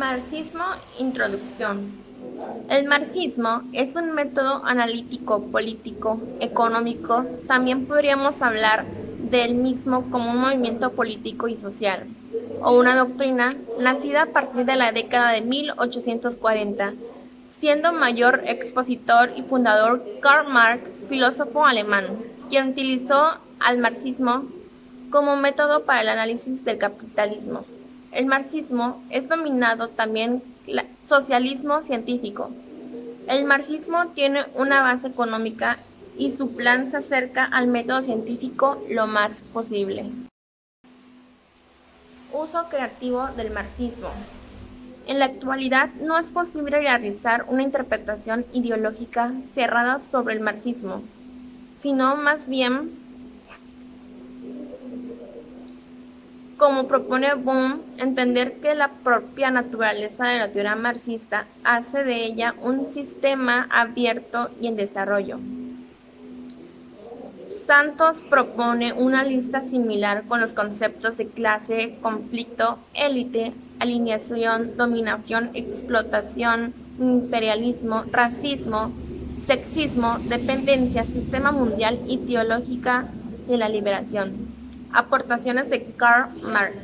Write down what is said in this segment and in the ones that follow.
Marxismo, introducción. El marxismo es un método analítico, político, económico. También podríamos hablar del mismo como un movimiento político y social, o una doctrina nacida a partir de la década de 1840, siendo mayor expositor y fundador Karl Marx, filósofo alemán, quien utilizó al marxismo como método para el análisis del capitalismo. El marxismo es denominado también socialismo científico. El marxismo tiene una base económica y su plan se acerca al método científico lo más posible. Uso creativo del marxismo. En la actualidad no es posible realizar una interpretación ideológica cerrada sobre el marxismo, sino más bien, como propone Bohm, entender que la propia naturaleza de la teoría marxista hace de ella un sistema abierto y en desarrollo. Santos propone una lista similar con los conceptos de clase, conflicto, élite, alineación, dominación, explotación, imperialismo, racismo, sexismo, dependencia, sistema mundial y teológica de la liberación. Aportaciones de Karl Marx.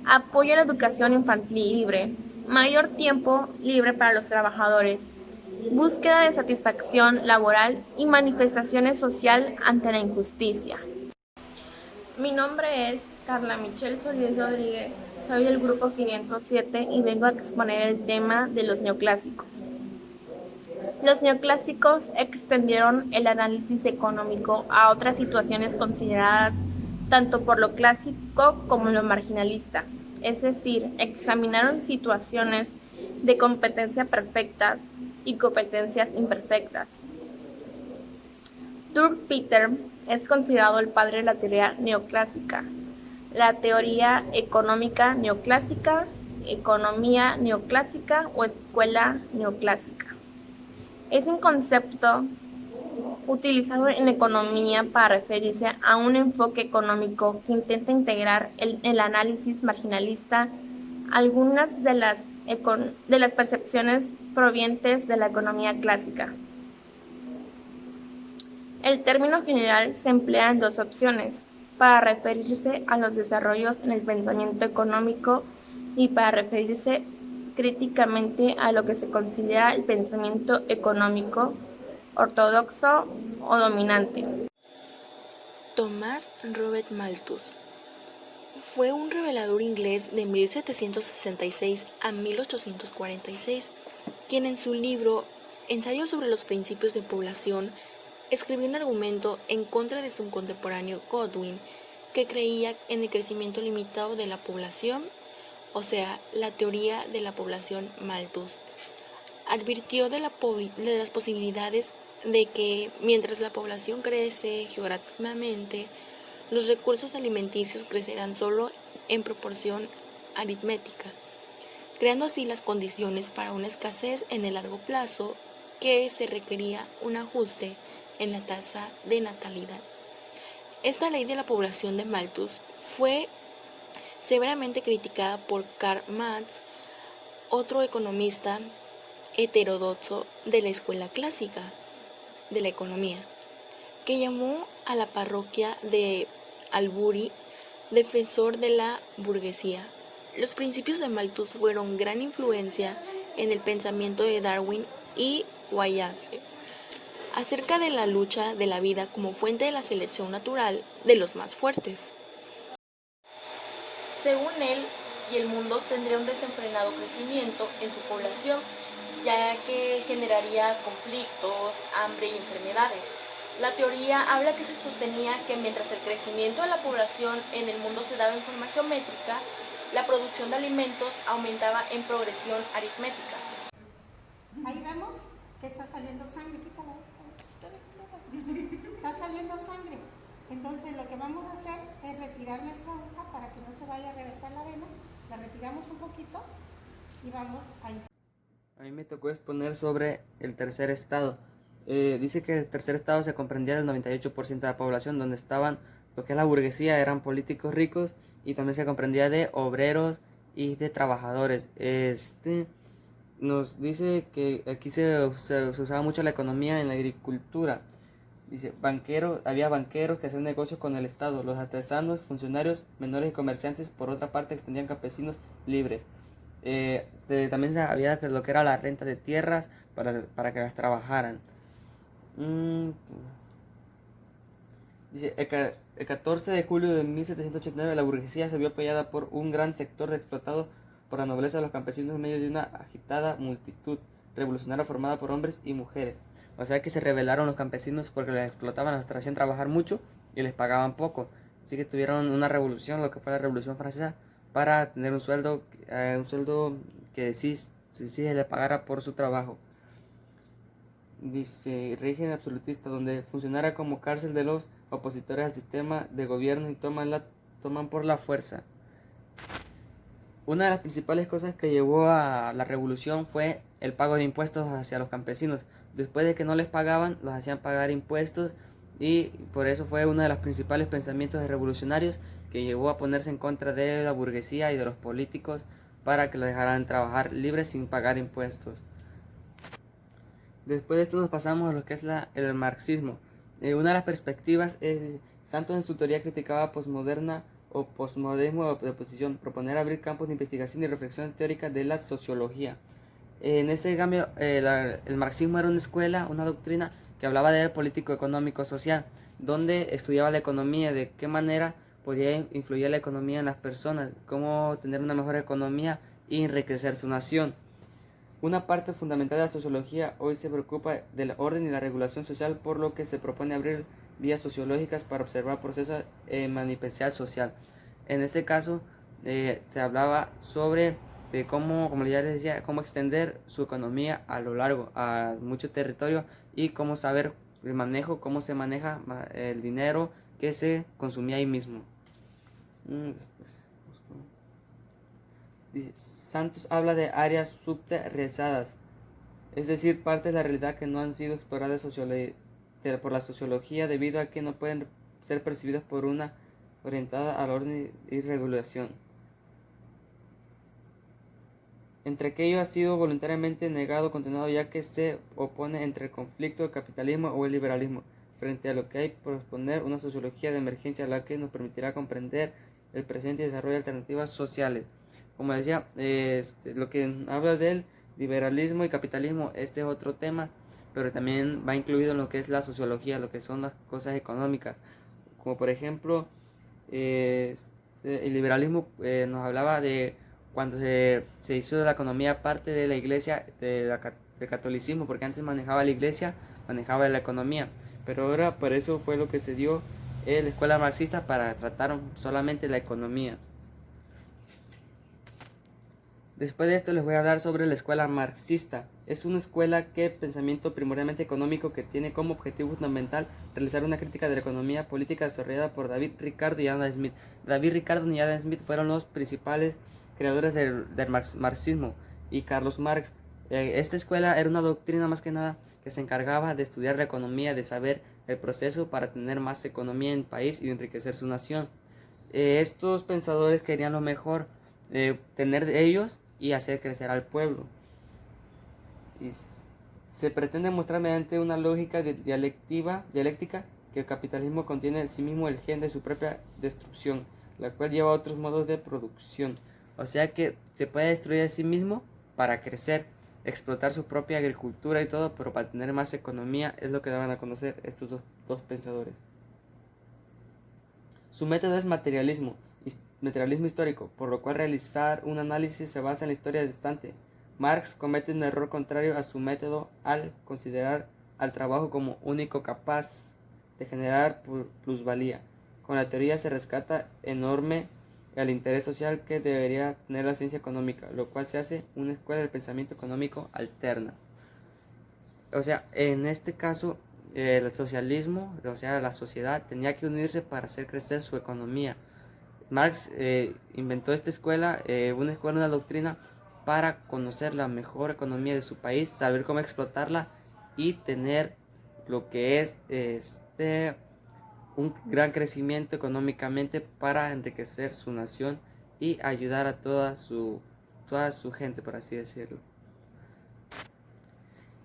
Apoyo a la educación infantil libre, mayor tiempo libre para los trabajadores, búsqueda de satisfacción laboral y manifestaciones social ante la injusticia. Mi nombre es Carla Michelle Solís Rodríguez, soy del grupo 507 y vengo a exponer el tema de los neoclásicos. Los neoclásicos extendieron el análisis económico a otras situaciones consideradas tanto por lo clásico como lo marginalista, es decir, examinaron situaciones de competencia perfectas y competencias imperfectas. Dirk Peter es considerado el padre de la teoría neoclásica, la teoría económica neoclásica, economía neoclásica o escuela neoclásica. Es un concepto utilizado en economía para referirse a un enfoque económico que intenta integrar el análisis marginalista algunas de las percepciones provenientes de la economía clásica. El término general se emplea en dos opciones, para referirse a los desarrollos en el pensamiento económico y para referirse críticamente a lo que se considera el pensamiento económico ortodoxo o dominante. Thomas Robert Malthus fue un revelador inglés de 1766 a 1846, quien en su libro Ensayo sobre los principios de población escribió un argumento en contra de su contemporáneo Godwin, que creía en el crecimiento limitado de la población, o sea, la teoría de la población Malthus. Advirtió de las posibilidades de que mientras la población crece geográficamente, los recursos alimenticios crecerán solo en proporción aritmética, creando así las condiciones para una escasez en el largo plazo que se requería un ajuste en la tasa de natalidad. Esta ley de la población de Malthus fue severamente criticada por Karl Marx, otro economista heterodoxo de la escuela clásica de la economía, que llamó a la parroquia de Albury defensor de la burguesía. Los principios de Malthus fueron gran influencia en el pensamiento de Darwin y Wallace acerca de la lucha de la vida como fuente de la selección natural de los más fuertes. Según él, y el mundo tendría un desenfrenado crecimiento en su población, ya que generaría conflictos, hambre y enfermedades. La teoría habla que se sostenía que mientras el crecimiento de la población en el mundo se daba en forma geométrica, la producción de alimentos aumentaba en progresión aritmética. Ahí vemos que está saliendo sangre, quítala. Está saliendo sangre. Entonces lo que vamos a hacer es retirar nuestra aguja para que no se vaya a reventar la vena. La retiramos un poquito y vamos a... A mí me tocó exponer sobre el tercer estado. Dice que el tercer estado se comprendía del 98% de la población, donde estaban lo que es la burguesía, eran políticos ricos, y también se comprendía de obreros y de trabajadores. Nos dice que aquí se usaba mucho la economía en la agricultura. Dice, había banqueros que hacían negocios con el Estado, los artesanos, funcionarios, menores y comerciantes, por otra parte, extendían campesinos libres. También había lo que era la renta de tierras para que las trabajaran. Dice, el 14 de julio de 1789 la burguesía se vio apoyada por un gran sector explotados por la nobleza de los campesinos en medio de una agitada multitud revolucionaria formada por hombres y mujeres. O sea que se rebelaron los campesinos porque les explotaban, los hacían trabajar mucho y les pagaban poco. Así que tuvieron una revolución, lo que fue la Revolución Francesa, para tener un sueldo que sí se le pagara por su trabajo. Dice, régimen absolutista, donde funcionara como cárcel de los opositores al sistema de gobierno y toman por la fuerza. Una de las principales cosas que llevó a la revolución fue el pago de impuestos hacia los campesinos. Después de que no les pagaban, los hacían pagar impuestos, y por eso fue uno de los principales pensamientos de revolucionarios que llevó a ponerse en contra de la burguesía y de los políticos para que los dejaran trabajar libres sin pagar impuestos. Después de esto nos pasamos a lo que es el marxismo. Una de las perspectivas es, Santos en su teoría criticaba posmoderna o posmodernismo de oposición, proponer abrir campos de investigación y reflexión teórica de la sociología. En este cambio, el marxismo era una escuela, una doctrina que hablaba de político, económico, social, donde estudiaba la economía, de qué manera podía influir la economía en las personas, cómo tener una mejor economía y enriquecer su nación. Una parte fundamental de la sociología hoy se preocupa del orden y la regulación social, por lo que se propone abrir vías sociológicas para observar procesos manifestación social. En este caso, se hablaba sobre cómo, como ya les decía, cómo extender su economía a lo largo, a mucho territorio, y cómo saber el manejo, cómo se maneja el dinero que se consumía ahí mismo. Dice, Santos habla de áreas subterraneadas, es decir, partes de la realidad que no han sido exploradas por la sociología debido a que no pueden ser percibidas por una orientada al orden y regulación. Entre aquello ha sido voluntariamente negado, condenado, ya que se opone entre el conflicto del capitalismo o el liberalismo, frente a lo que hay por exponer una sociología de emergencia, la que nos permitirá comprender el presente y desarrollar alternativas sociales. Como decía, lo que habla del liberalismo y capitalismo, este es otro tema, pero también va incluido en lo que es la sociología, lo que son las cosas económicas, como por ejemplo, el liberalismo nos hablaba de cuando se hizo de la economía parte de la iglesia, del catolicismo, porque antes manejaba la iglesia, manejaba la economía, pero ahora por eso fue lo que se dio en la escuela marxista, para tratar solamente la economía. Después de esto les voy a hablar sobre la escuela marxista. Es una escuela que pensamiento primordialmente económico, que tiene como objetivo fundamental realizar una crítica de la economía política desarrollada por David Ricardo y Adam Smith. David Ricardo y Adam Smith fueron los principales creadores del marxismo, y Carlos Marx. Esta escuela era una doctrina más que nada que se encargaba de estudiar la economía, de saber el proceso para tener más economía en el país y enriquecer su nación. Estos pensadores querían lo mejor, tener de ellos y hacer crecer al pueblo. Y se pretende mostrar mediante una lógica dialéctica que el capitalismo contiene en sí mismo el gen de su propia destrucción, la cual lleva a otros modos de producción. O sea que se puede destruir a sí mismo para crecer, explotar su propia agricultura y todo, pero para tener más economía. Es lo que daban a conocer estos dos pensadores. Su método es materialismo histórico, por lo cual realizar un análisis se basa en la historia distante. Marx comete un error contrario a su método al considerar al trabajo como único capaz de generar plusvalía. Con la teoría se rescata enorme el interés social que debería tener la ciencia económica, lo cual se hace una escuela del pensamiento económico alterna. O sea, en este caso, el socialismo, o sea, la sociedad tenía que unirse para hacer crecer su economía. Marx inventó esta escuela, una doctrina para conocer la mejor economía de su país, saber cómo explotarla y tener lo que es un gran crecimiento económicamente para enriquecer su nación y ayudar a toda su gente, por así decirlo.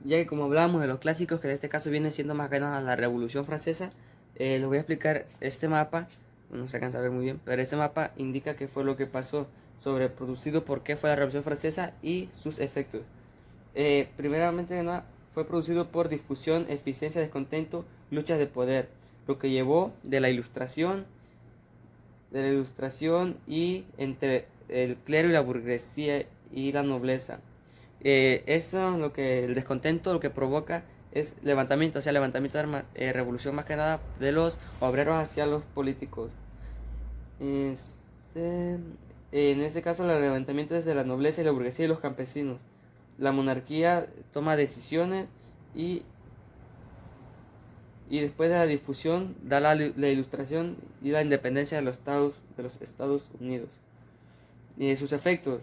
Ya que como hablábamos de los clásicos, que en este caso viene siendo más que nada la Revolución Francesa, les voy a explicar este mapa. No se alcanza a ver muy bien, pero este mapa indica qué fue lo que pasó, sobreproducido, por qué fue la Revolución Francesa y sus efectos. Primeramente de nada, fue producido por difusión, eficiencia, descontento, luchas de poder, lo que llevó de la ilustración y entre el clero y la burguesía y la nobleza. Eso, lo que el descontento lo que provoca es levantamiento, o sea, levantamiento de armas, revolución más que nada de los obreros hacia los políticos. En este caso, el levantamiento es de la nobleza y la burguesía y los campesinos. La monarquía toma decisiones y después de la difusión da la ilustración y la independencia de los Estados Unidos. Y sus efectos.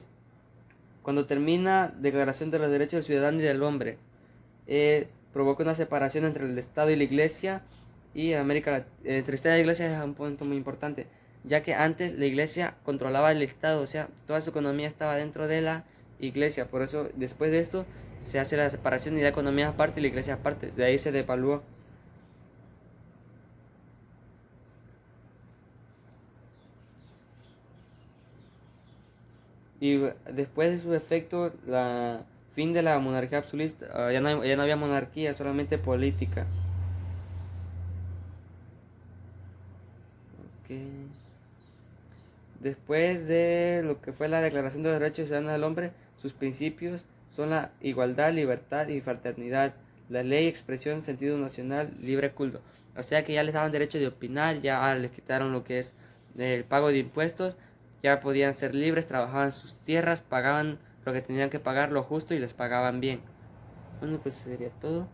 Cuando termina Declaración de los Derechos del Ciudadano y del Hombre, provoca una separación entre el Estado y la Iglesia, y entre el Estado y la Iglesia es un punto muy importante, ya que antes la Iglesia controlaba el Estado, o sea, toda su economía estaba dentro de la Iglesia. Por eso, después de esto, se hace la separación y la economía aparte y la Iglesia aparte. De ahí se devaluó. Y después de su efecto, la fin de la monarquía absolutista, ya no había monarquía, solamente política. Okay. Después de lo que fue la Declaración de los Derechos Ciudadanos del Hombre, sus principios son la igualdad, libertad y fraternidad, la ley, expresión, sentido nacional, libre culto. O sea que ya les daban derecho de opinar, ya les quitaron lo que es el pago de impuestos, ya podían ser libres, trabajaban sus tierras, pagaban lo que tenían que pagar, lo justo, y les pagaban bien. Bueno, pues sería todo.